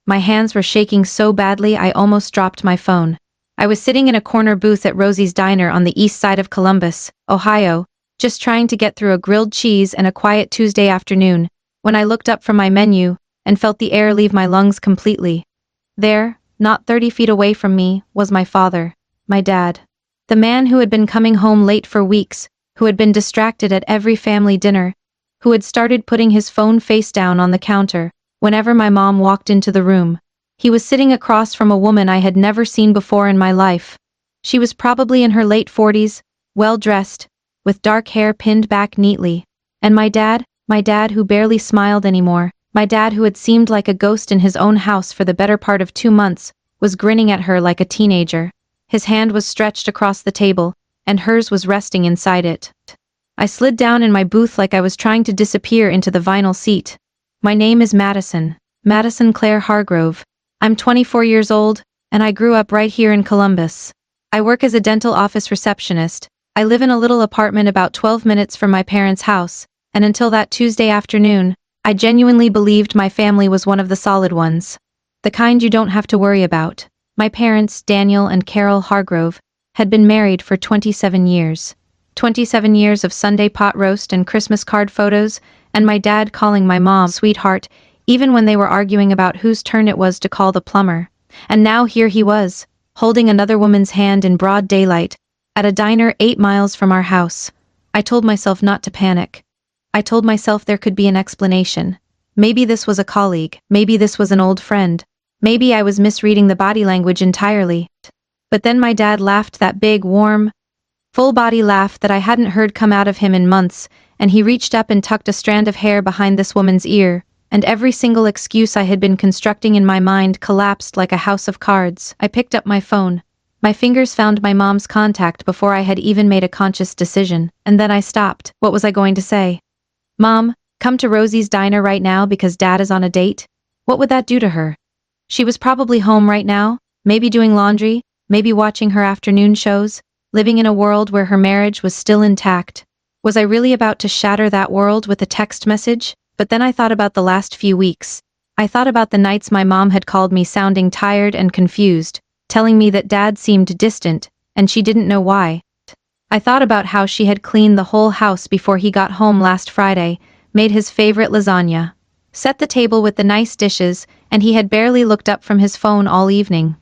My hands were shaking so badly I almost dropped my phone. I was sitting in a corner booth at Rosie's Diner on the east side of Columbus, Ohio, just trying to get through a grilled cheese and a quiet Tuesday afternoon, when I looked up from my menu and felt the air leave my lungs completely. There, not 30 feet away from me, was my father, my dad. The man who had been coming home late for weeks, who had been distracted at every family dinner, who had started putting his phone face down on the counter whenever my mom walked into the room. He was sitting across from a woman I had never seen before in my life. She was probably in her late 40s, well-dressed, with dark hair pinned back neatly. And my dad who barely smiled anymore, my dad who had seemed like a ghost in his own house for the better part of 2 months, was grinning at her like a teenager. His hand was stretched across the table, and hers was resting inside it. I slid down in my booth like I was trying to disappear into the vinyl seat. My name is Madison Claire Hargrove. I'm 24 years old, and I grew up right here in Columbus. I work as a dental office receptionist. I live in a little apartment about 12 minutes from my parents' house, and until that Tuesday afternoon, I genuinely believed my family was one of the solid ones. The kind you don't have to worry about. My parents, Daniel and Carol Hargrove, had been married for 27 years. 27 years of Sunday pot roast and Christmas card photos, and my dad calling my mom sweetheart, even when they were arguing about whose turn it was to call the plumber. And now here he was, holding another woman's hand in broad daylight, at a diner 8 miles from our house. I told myself not to panic. I told myself there could be an explanation. Maybe this was a colleague, maybe this was an old friend, maybe I was misreading the body language entirely. But then my dad laughed that big, warm, full-body laugh that I hadn't heard come out of him in months, and he reached up and tucked a strand of hair behind this woman's ear, and every single excuse I had been constructing in my mind collapsed like a house of cards. I picked up my phone. My fingers found my mom's contact before I had even made a conscious decision, and then I stopped. What was I going to say? Mom, come to Rosie's Diner right now because Dad is on a date? What would that do to her? She was probably home right now, maybe doing laundry, maybe watching her afternoon shows, living in a world where her marriage was still intact. Was I really about to shatter that world with a text message? But then I thought about the last few weeks. I thought about the nights my mom had called me sounding tired and confused, telling me that Dad seemed distant, and she didn't know why. I thought about how she had cleaned the whole house before he got home last Friday, made his favorite lasagna, set the table with the nice dishes, and he had barely looked up from his phone all evening.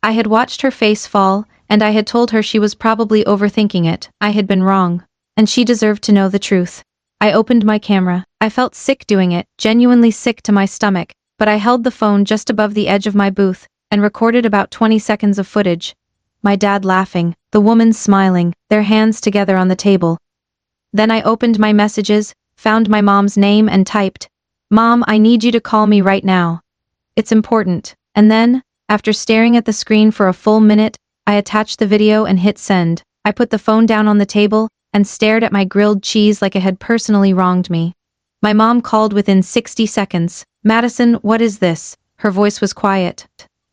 I had watched her face fall, and I had told her she was probably overthinking it. I had been wrong, and she deserved to know the truth. I opened my camera. I felt sick doing it, genuinely sick to my stomach, but I held the phone just above the edge of my booth and recorded about 20 seconds of footage. My dad laughing, the woman smiling, their hands together on the table. Then I opened my messages, found my mom's name and typed, "Mom, I need you to call me right now. It's important." And then, after staring at the screen for a full minute, I attached the video and hit send. I put the phone down on the table and stared at my grilled cheese like it had personally wronged me. My mom called within 60 seconds. "Madison, what is this?" Her voice was quiet.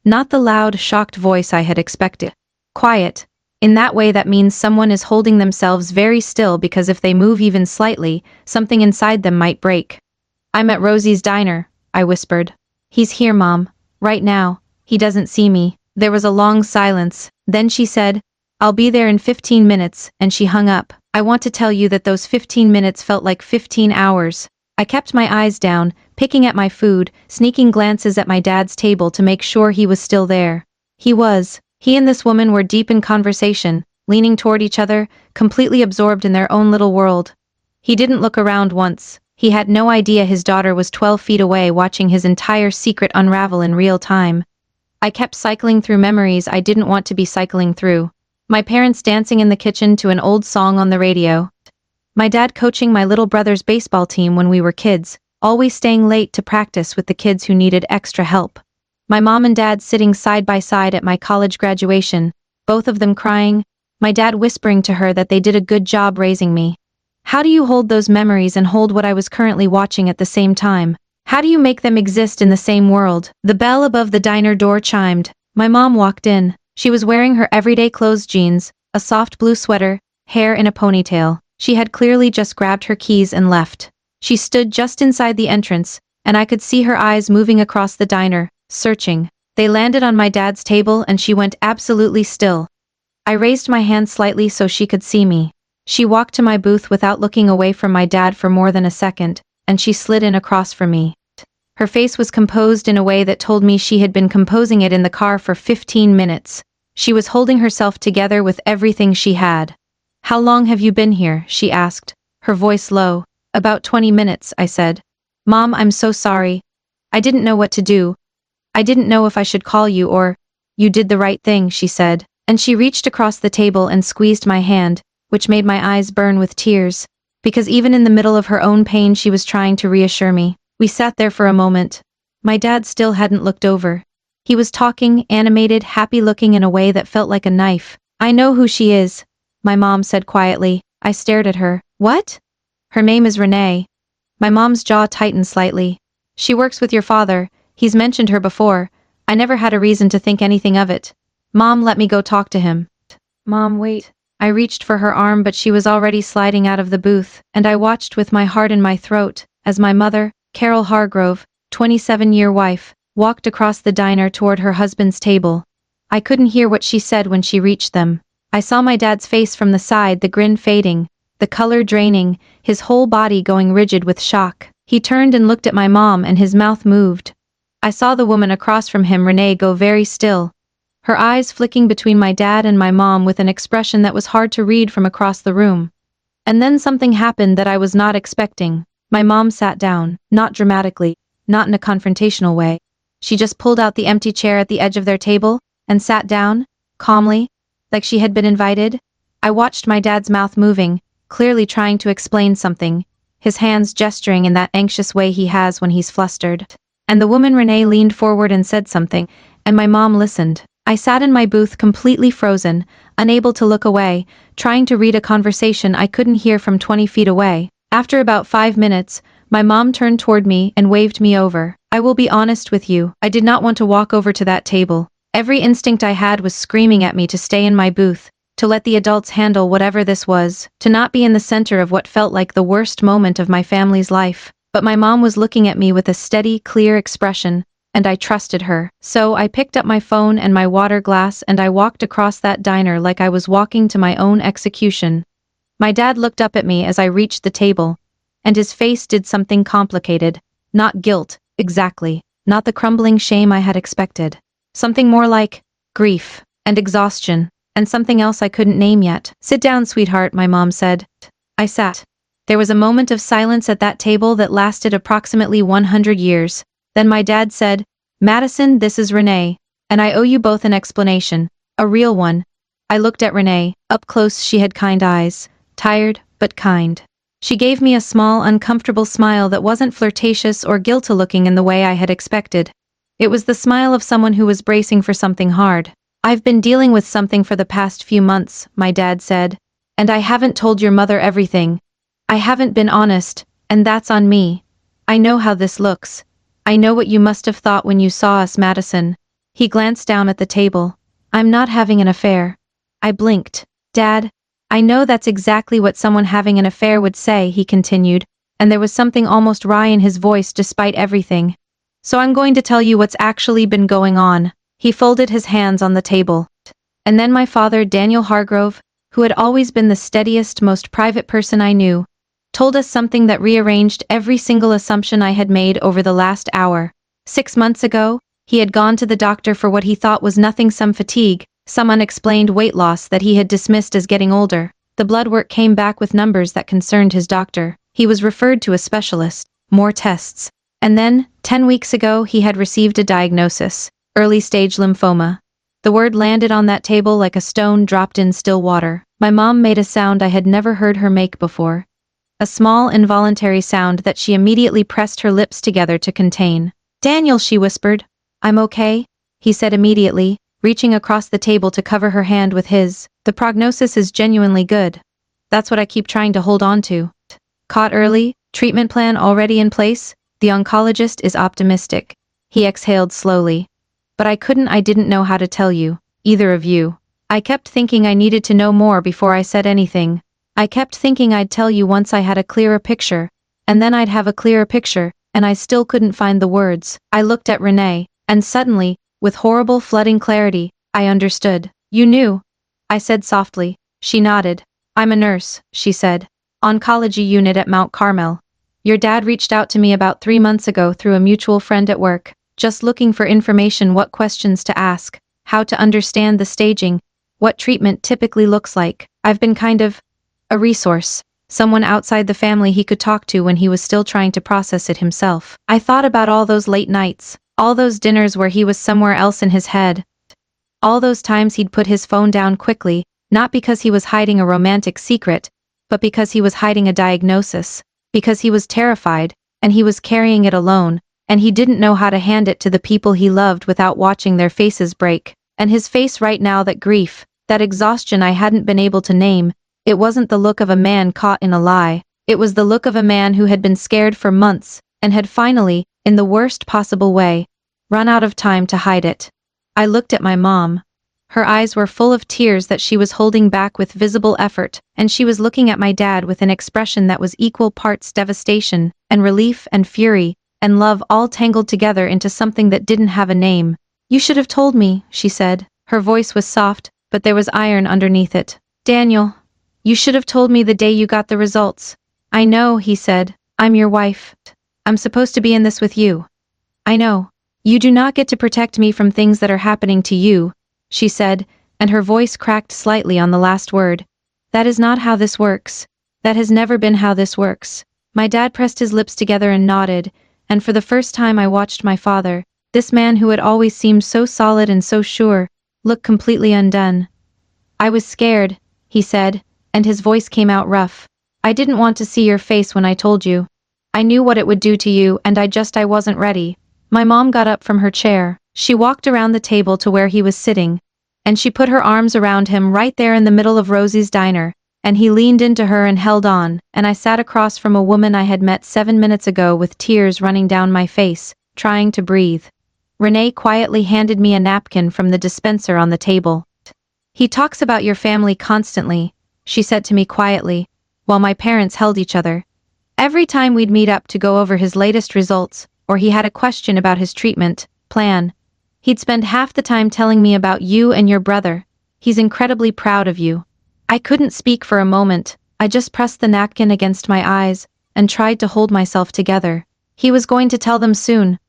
Not the loud, shocked voice I had expected. Quiet. In that way that means someone is holding themselves very still because if they move even slightly, something inside them might break. "I'm at Rosie's Diner," I whispered. "He's here, Mom. Right now. He doesn't see me." There was a long silence. Then she said, "I'll be there in 15 minutes," and she hung up. I want to tell you that those 15 minutes felt like 15 hours. I kept my eyes down, picking at my food, sneaking glances at my dad's table to make sure he was still there. He was. He and this woman were deep in conversation, leaning toward each other, completely absorbed in their own little world. He didn't look around once. He had no idea his daughter was 12 feet away watching his entire secret unravel in real time. I kept cycling through memories I didn't want to be cycling through. My parents dancing in the kitchen to an old song on the radio. My dad coaching my little brother's baseball team when we were kids, always staying late to practice with the kids who needed extra help. My mom and dad sitting side by side at my college graduation, both of them crying, my dad whispering to her that they did a good job raising me. How do you hold those memories and hold what I was currently watching at the same time? How do you make them exist in the same world? The bell above the diner door chimed. My mom walked in. She was wearing her everyday clothes jeans, a soft blue sweater, hair in a ponytail. She had clearly just grabbed her keys and left. She stood just inside the entrance, and I could see her eyes moving across the diner, searching. They landed on my dad's table and she went absolutely still. I raised my hand slightly so she could see me. She walked to my booth without looking away from my dad for more than a second, and she slid in across from me. Her face was composed in a way that told me she had been composing it in the car for 15 minutes. She was holding herself together with everything she had. "How long have you been here?" she asked, her voice low. "About 20 minutes, I said. "Mom, I'm so sorry. I didn't know what to do. I didn't know if I should call you or—" "You did the right thing," she said, and she reached across the table and squeezed my hand, which made my eyes burn with tears, because even in the middle of her own pain she was trying to reassure me. We sat there for a moment. My dad still hadn't looked over. He was talking, animated, happy-looking in a way that felt like a knife. "I know who she is," my mom said quietly. I stared at her. "What?" "Her name is Renee." My mom's jaw tightened slightly. "She works with your father. He's mentioned her before. I never had a reason to think anything of it. Mom, let me go talk to him." "Mom, wait." I reached for her arm but she was already sliding out of the booth, and I watched with my heart in my throat, as my mother, Carol Hargrove, 27-year wife, walked across the diner toward her husband's table. I couldn't hear what she said when she reached them. I saw my dad's face from the side, the grin fading, the color draining, his whole body going rigid with shock. He turned and looked at my mom and his mouth moved. I saw the woman across from him, Renee, go very still, her eyes flicking between my dad and my mom with an expression that was hard to read from across the room. And then something happened that I was not expecting. My mom sat down, not dramatically, not in a confrontational way. She just pulled out the empty chair at the edge of their table, and sat down, calmly, like she had been invited. I watched my dad's mouth moving, clearly trying to explain something, his hands gesturing in that anxious way he has when he's flustered. And the woman Renee leaned forward and said something, and my mom listened. I sat in my booth completely frozen, unable to look away, trying to read a conversation I couldn't hear from 20 feet away. After about 5 minutes, my mom turned toward me and waved me over. I will be honest with you, I did not want to walk over to that table. Every instinct I had was screaming at me to stay in my booth, to let the adults handle whatever this was, to not be in the center of what felt like the worst moment of my family's life. But my mom was looking at me with a steady, clear expression, and I trusted her. So I picked up my phone and my water glass and I walked across that diner like I was walking to my own execution. My dad looked up at me as I reached the table, and his face did something complicated. Not guilt, exactly. Not the crumbling shame I had expected. Something more like grief and exhaustion, and something else I couldn't name yet. "Sit down, sweetheart," my mom said. I sat. There was a moment of silence at that table that lasted approximately 100 years. Then my dad said, "Madison, this is Renee, and I owe you both an explanation, a real one." I looked at Renee. Up close she had kind eyes, tired, but kind. She gave me a small, uncomfortable smile that wasn't flirtatious or guilty-looking in the way I had expected. It was the smile of someone who was bracing for something hard. "I've been dealing with something for the past few months," my dad said, "and I haven't told your mother everything. I haven't been honest, and that's on me. I know how this looks. I know what you must have thought when you saw us, Madison." He glanced down at the table. "I'm not having an affair." I blinked. "Dad, I know that's exactly what someone having an affair would say," he continued, and there was something almost wry in his voice despite everything. "So I'm going to tell you what's actually been going on." He folded his hands on the table. And then my father, Daniel Hargrove, who had always been the steadiest, most private person I knew, told us something that rearranged every single assumption I had made over the last hour. 6 months ago, he had gone to the doctor for what he thought was nothing, some fatigue, some unexplained weight loss that he had dismissed as getting older. The blood work came back with numbers that concerned his doctor. He was referred to a specialist. More tests. And then, 10 weeks ago, he had received a diagnosis: early-stage lymphoma. The word landed on that table like a stone dropped in still water. My mom made a sound I had never heard her make before. A small, involuntary sound that she immediately pressed her lips together to contain. "Daniel," she whispered. "I'm okay," he said immediately, reaching across the table to cover her hand with his. "The prognosis is genuinely good. That's what I keep trying to hold on to. Caught early, treatment plan already in place, the oncologist is optimistic." He exhaled slowly. "But I didn't know how to tell you, either of you. I kept thinking I needed to know more before I said anything. I kept thinking I'd tell you once I had a clearer picture, and then I'd have a clearer picture, and I still couldn't find the words." I looked at Renee. And suddenly, with horrible flooding clarity, I understood. You knew? I said softly. She nodded. I'm a nurse, she said. Oncology unit at Mount Carmel. Your dad reached out to me about 3 months ago through a mutual friend at work, just looking for information, what questions to ask, how to understand the staging, what treatment typically looks like. I've been kind of a resource, someone outside the family he could talk to when he was still trying to process it himself. I thought about all those late nights, all those dinners where he was somewhere else in his head, all those times he'd put his phone down quickly, not because he was hiding a romantic secret, but because he was hiding a diagnosis, because he was terrified, and he was carrying it alone, and he didn't know how to hand it to the people he loved without watching their faces break. And his face right now, that grief, that exhaustion I hadn't been able to name, it wasn't the look of a man caught in a lie, it was the look of a man who had been scared for months, and had finally, in the worst possible way, run out of time to hide it. I looked at my mom. Her eyes were full of tears that she was holding back with visible effort, and she was looking at my dad with an expression that was equal parts devastation, and relief, and fury, and love, all tangled together into something that didn't have a name. You should have told me, she said. Her voice was soft, but there was iron underneath it. Daniel, you should have told me the day you got the results. I know, he said. I'm your wife. I'm supposed to be in this with you. I know. You do not get to protect me from things that are happening to you, she said, and her voice cracked slightly on the last word. That is not how this works. That has never been how this works. My dad pressed his lips together and nodded, and for the first time I watched my father, this man who had always seemed so solid and so sure, look completely undone. I was scared, he said, and his voice came out rough. I didn't want to see your face when I told you. I knew what it would do to you, and I wasn't ready. My mom got up from her chair. She walked around the table to where he was sitting, and she put her arms around him right there in the middle of Rosie's diner, and he leaned into her and held on, and I sat across from a woman I had met 7 minutes ago with tears running down my face, trying to breathe. Renee quietly handed me a napkin from the dispenser on the table. He talks about your family constantly, she said to me quietly, while my parents held each other. Every time we'd meet up to go over his latest results, or he had a question about his treatment plan, he'd spend half the time telling me about you and your brother. He's incredibly proud of you. I couldn't speak for a moment. I just pressed the napkin against my eyes and tried to hold myself together. He was going to tell them soon,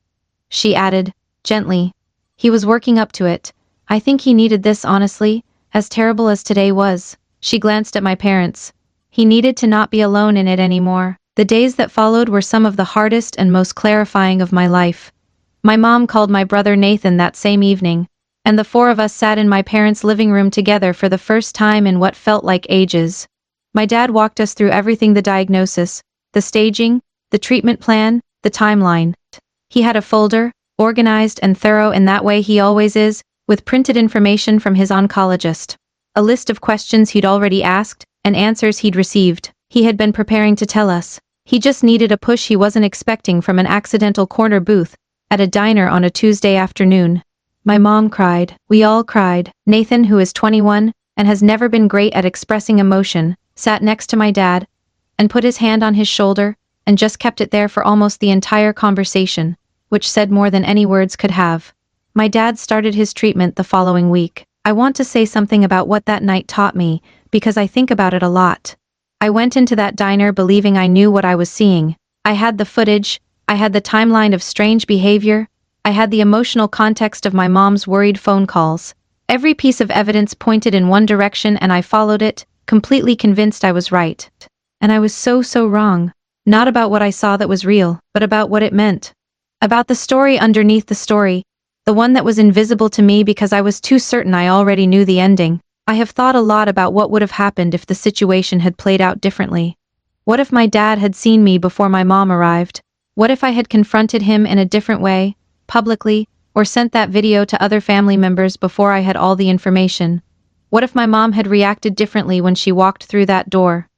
she added, gently. He was working up to it. I think he needed this, honestly, as terrible as today was. She glanced at my parents. He needed to not be alone in it anymore. The days that followed were some of the hardest and most clarifying of my life. My mom called my brother Nathan that same evening, and the four of us sat in my parents' living room together for the first time in what felt like ages. My dad walked us through everything: the diagnosis, the staging, the treatment plan, the timeline. He had a folder, organized and thorough in that way he always is, with printed information from his oncologist. A list of questions he'd already asked, and answers he'd received. He had been preparing to tell us. He just needed a push he wasn't expecting from an accidental corner booth at a diner on a Tuesday afternoon. My mom cried. We all cried. Nathan, who is 21, and has never been great at expressing emotion, sat next to my dad, and put his hand on his shoulder, and just kept it there for almost the entire conversation, which said more than any words could have. My dad started his treatment the following week. I want to say something about what that night taught me, because I think about it a lot. I went into that diner believing I knew what I was seeing. I had the footage, I had the timeline of strange behavior, I had the emotional context of my mom's worried phone calls. Every piece of evidence pointed in one direction and I followed it, completely convinced I was right. And I was so wrong. Not about what I saw that was real, but about what it meant. About the story underneath the story, the one that was invisible to me because I was too certain I already knew the ending. I have thought a lot about what would have happened if the situation had played out differently. What if my dad had seen me before my mom arrived? What if I had confronted him in a different way, publicly, or sent that video to other family members before I had all the information? What if my mom had reacted differently when she walked through that door?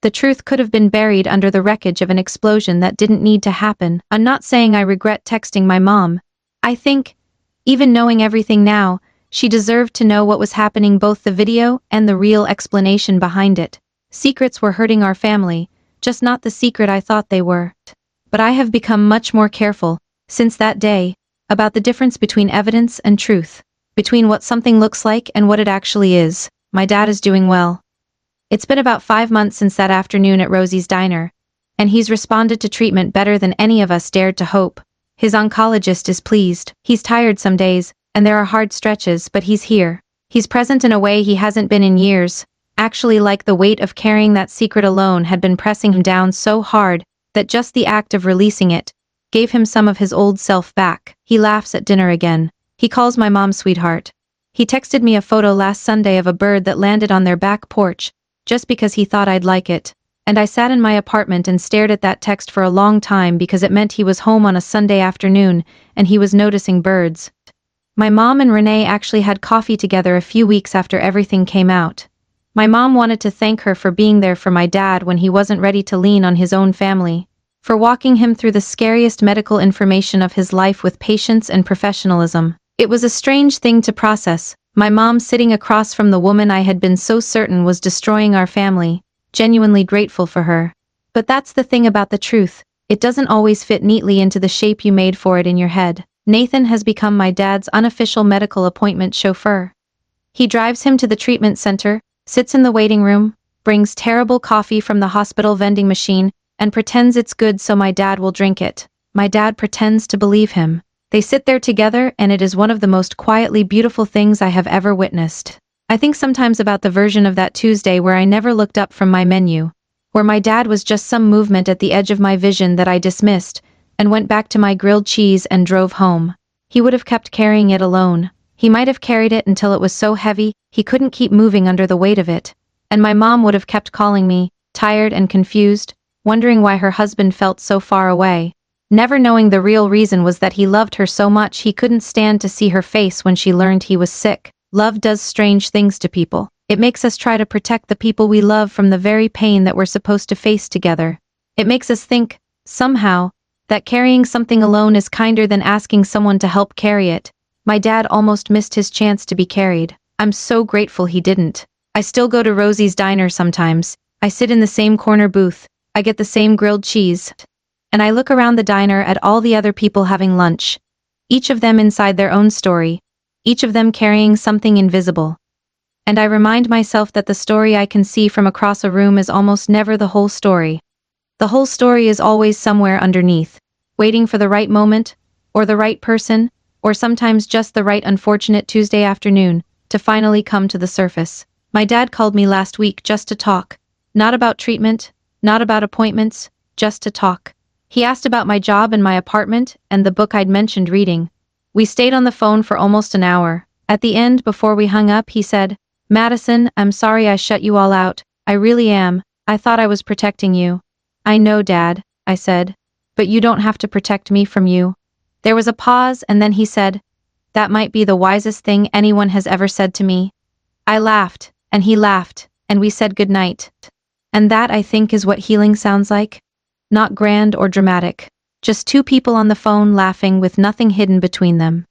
The truth could have been buried under the wreckage of an explosion that didn't need to happen. I'm not saying I regret texting my mom. I think, even knowing everything now, she deserved to know what was happening, both the video and the real explanation behind it. Secrets were hurting our family, just not the secret I thought they were. But I have become much more careful. Since that day, about the difference between evidence and truth, between what something looks like and what it actually is. My dad is doing well. It's been about 5 months since that afternoon at Rosie's diner, and he's responded to treatment better than any of us dared to hope. His oncologist is pleased. He's tired some days, and there are hard stretches, but he's here. He's present in a way he hasn't been in years, actually like the weight of carrying that secret alone had been pressing him down so hard that just the act of releasing it gave him some of his old self back. He laughs at dinner again. He calls my mom sweetheart. He texted me a photo last Sunday of a bird that landed on their back porch, just because he thought I'd like it. And I sat in my apartment and stared at that text for a long time because it meant he was home on a Sunday afternoon and he was noticing birds. My mom and Renee actually had coffee together a few weeks after everything came out. My mom wanted to thank her for being there for my dad when he wasn't ready to lean on his own family, for walking him through the scariest medical information of his life with patience and professionalism. It was a strange thing to process, my mom sitting across from the woman I had been so certain was destroying our family, genuinely grateful for her. But that's the thing about the truth, it doesn't always fit neatly into the shape you made for it in your head. Nathan has become my dad's unofficial medical appointment chauffeur. He drives him to the treatment center, sits in the waiting room, brings terrible coffee from the hospital vending machine, and pretends it's good so my dad will drink it. My dad pretends to believe him. They sit there together and it is one of the most quietly beautiful things I have ever witnessed. I think sometimes about the version of that Tuesday where I never looked up from my menu, where my dad was just some movement at the edge of my vision that I dismissed, and went back to my grilled cheese and drove home. He would have kept carrying it alone. He might have carried it until it was so heavy, he couldn't keep moving under the weight of it. And my mom would have kept calling me, tired and confused, wondering why her husband felt so far away. Never knowing the real reason was that he loved her so much he couldn't stand to see her face when she learned he was sick. Love does strange things to people. It makes us try to protect the people we love from the very pain that we're supposed to face together. It makes us think, somehow, that carrying something alone is kinder than asking someone to help carry it. My dad almost missed his chance to be carried. I'm so grateful he didn't. I still go to Rosie's diner sometimes. I sit in the same corner booth. I get the same grilled cheese. And I look around the diner at all the other people having lunch. Each of them inside their own story. Each of them carrying something invisible. And I remind myself that the story I can see from across a room is almost never the whole story. The whole story is always somewhere underneath, waiting for the right moment, or the right person, or sometimes just the right unfortunate Tuesday afternoon, to finally come to the surface. My dad called me last week just to talk. Not about treatment, not about appointments, just to talk. He asked about my job and my apartment, and the book I'd mentioned reading. We stayed on the phone for almost an hour. At the end, before we hung up, he said, "Madison, I'm sorry I shut you all out. I really am. I thought I was protecting you." "I know, Dad," I said. "But you don't have to protect me from you." There was a pause, and then he said, "That might be the wisest thing anyone has ever said to me." I laughed, and he laughed, and we said goodnight. And that, I think, is what healing sounds like. Not grand or dramatic. Just two people on the phone laughing with nothing hidden between them.